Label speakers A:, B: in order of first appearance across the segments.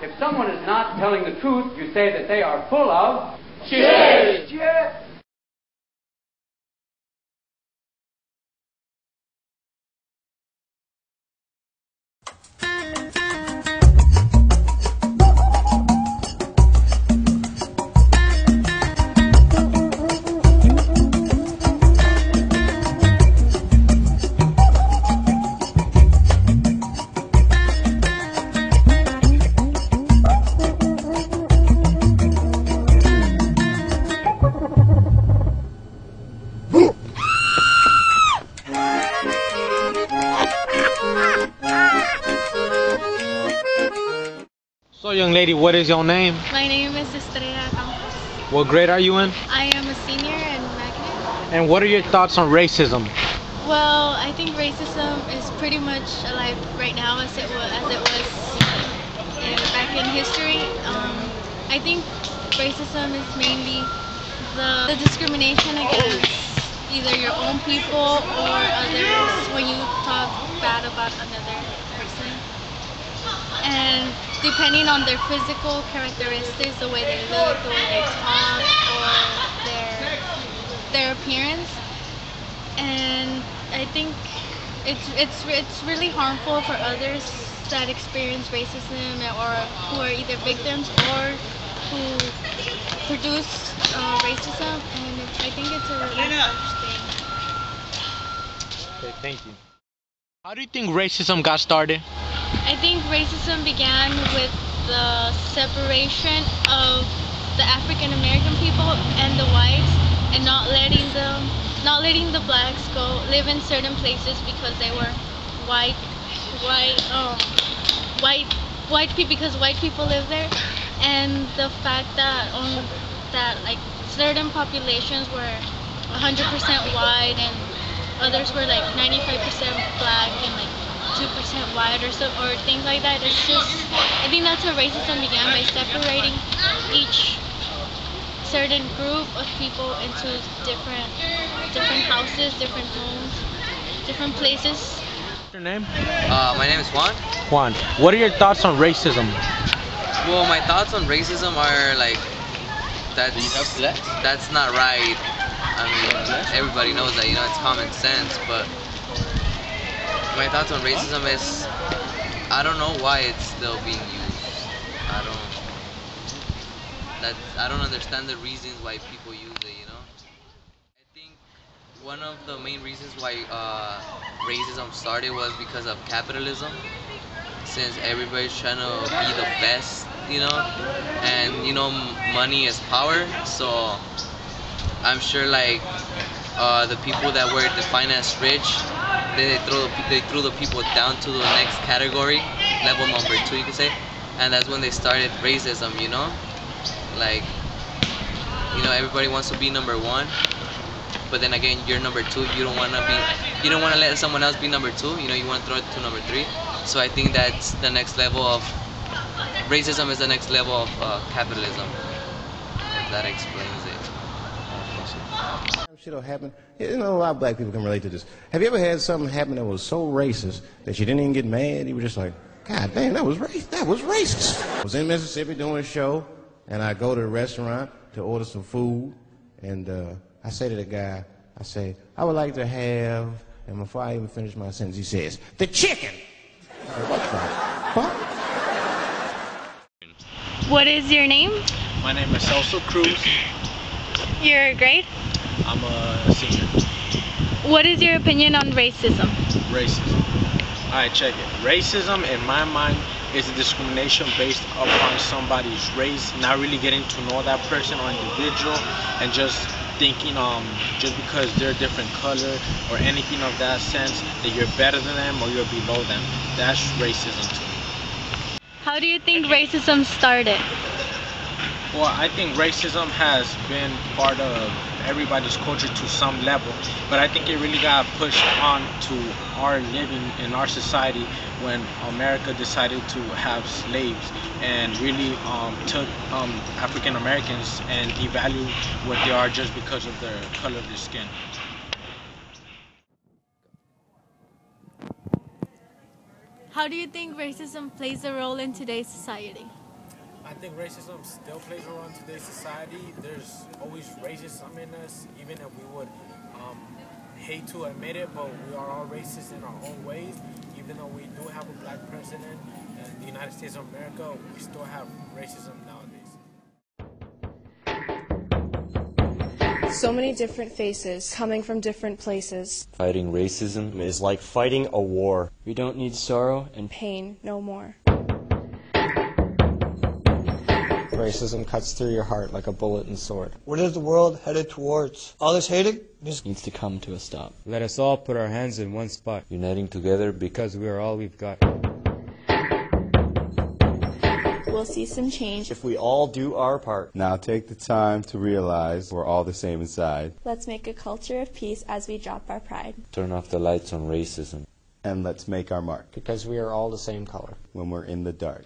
A: If someone is not telling the truth, you say that they are full of
B: shit.
A: Shit.
C: So, young lady, what is your name?
D: My name is Estrella Campos.
C: What grade are you in?
D: I am a senior in Magnet.
C: And what are your thoughts on racism?
D: Well, I think racism is pretty much alive right now as it was back in history. I think racism is mainly the discrimination against either your own people or others when you talk bad about another person. And depending on their physical characteristics, the way they look, the way they talk, or their appearance. And I think it's really harmful for others that experience racism or who are either victims or who produce racism. And I think it's a really harsh thing.
C: Okay, thank you. How do you think racism got started?
D: I think racism began with the separation of the African American people and the whites, and not letting the blacks go live in certain places because they were white people, because white people live there, and the fact that like certain populations were 100% white and others were like 95% black and like 2% white or things like that. It's just, I think that's how racism began, by separating each certain group of people into different houses, different homes, different places.
C: What's your name?
B: My name is Juan.
C: Juan. What are your thoughts on racism?
B: Well, my thoughts on racism are like that's not right. I mean, everybody knows that, it's common sense, but my thoughts on racism is, I don't know why it's still being used. I don't understand the reasons why people use it, I think one of the main reasons why racism started was because of capitalism, since everybody's trying to be the best, and money is power, so I'm sure like the people that were defined as rich, then they threw the people down to the next category, level number 2, you could say, and that's when they started racism. Like, everybody wants to be number 1, but then again, you're number 2. You don't want to let someone else be number 2. You want to throw it to number 3. So I think that's the next level of racism, is the next level of capitalism. If that explains it.
E: Shit'll happen. A lot of black people can relate to this. Have you ever had something happen that was so racist that you didn't even get mad? You were just like, God damn, that was racist. I was in Mississippi doing a show, and I go to a restaurant to order some food, and I say to the guy, I say, I would like to have, and before I even finish my sentence, he says, the chicken. What the fuck?
D: What is your name?
F: My name is Celso Cruz.
D: Your grade?
F: I'm a senior.
D: What is your opinion on racism?
F: Racism. Alright, check it. Racism, in my mind, is a discrimination based upon somebody's race, not really getting to know that person or individual, and just thinking just because they're a different color or anything of that sense that you're better than them or you're below them. That's racism to me.
D: How do you think racism started?
F: Well, I think racism has been part of everybody's culture to some level, but I think it really got pushed on to our living in our society when America decided to have slaves and really took African Americans and devalued what they are just because of the color of their skin.
D: How do you think racism plays a role in today's society?
F: I think racism still plays a role in today's society. There's always racism in us, even if we would hate to admit it, but we are all racist in our own ways. Even though we do have a black president in the United States of America, we still have racism nowadays.
G: So many different faces coming from different places.
H: Fighting racism is like fighting a war.
I: We don't need sorrow and
G: Pain no more.
J: Racism cuts through your heart like a bullet and sword.
K: What is the world headed towards? All this hating
I: needs to come to a stop.
L: Let us all put our hands in one spot,
H: uniting together
L: because we are all we've got.
G: We'll see some change
H: if we all do our part.
M: Now take the time to realize we're all the same inside.
G: Let's make a culture of peace as we drop our pride.
H: Turn off the lights on racism.
M: And let's make our mark.
J: Because we are all the same color.
M: When we're in the dark.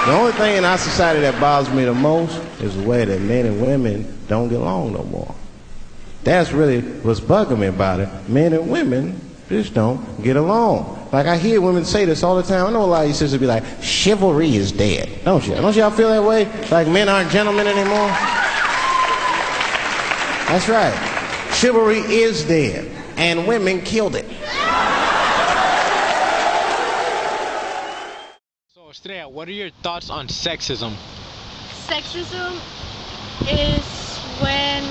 E: The only thing in our society that bothers me the most is the way that men and women don't get along no more. That's really what's bugging me about it. Men and women just don't get along. Like I hear women say this all the time. I know a lot of you sisters be like, chivalry is dead. Don't you? Don't y'all feel that way? Like men aren't gentlemen anymore? That's right. Chivalry is dead. And women killed it.
C: Estrella, what are your thoughts on sexism?
D: Sexism is when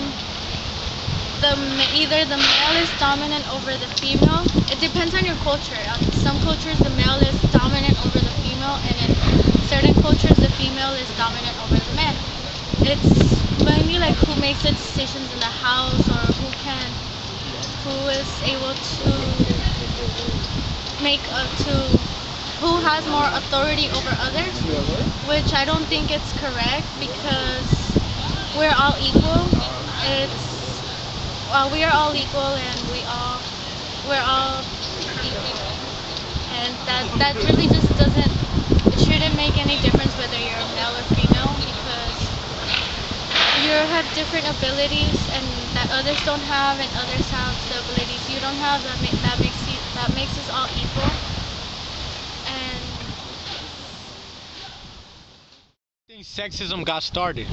D: either the male is dominant over the female. It depends on your culture. In some cultures, the male is dominant over the female, and in certain cultures, the female is dominant over the man. It's mainly like who makes the decisions in the house, or who is able to who has more authority over others, which I don't think it's correct, because we're all equal. We are all equal, and we're all equal, and that really just it shouldn't make any difference whether you're male or female, because you have different abilities and that others don't have, and others have the abilities you don't have. That makes us all equal.
C: Sexism got started?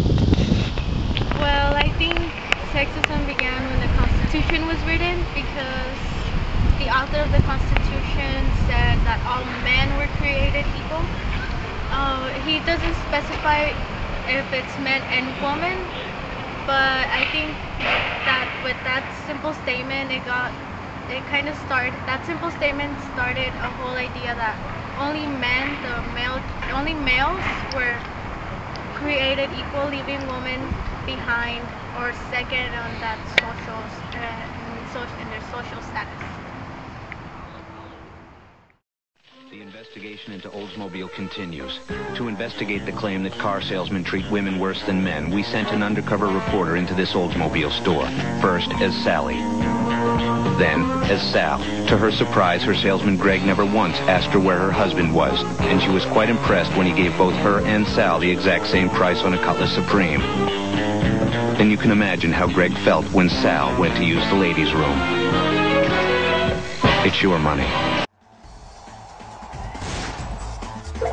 D: Well, I think sexism began when the Constitution was written, because the author of the Constitution said that all men were created equal. He doesn't specify if it's men and women, but I think that with that simple statement, that simple statement started a whole idea that only males were created equal, leaving women behind or second on that in their social status.
N: The investigation into Oldsmobile continues. To investigate the claim that car salesmen treat women worse than men, we sent an undercover reporter into this Oldsmobile store. First as Sally, then as Sal. To her surprise, her salesman Greg never once asked her where her husband was, and she was quite impressed when he gave both her and Sal the exact same price on a Cutlass Supreme. Then you can imagine how Greg felt when Sal went to use the ladies' room. It's your money.
O: No.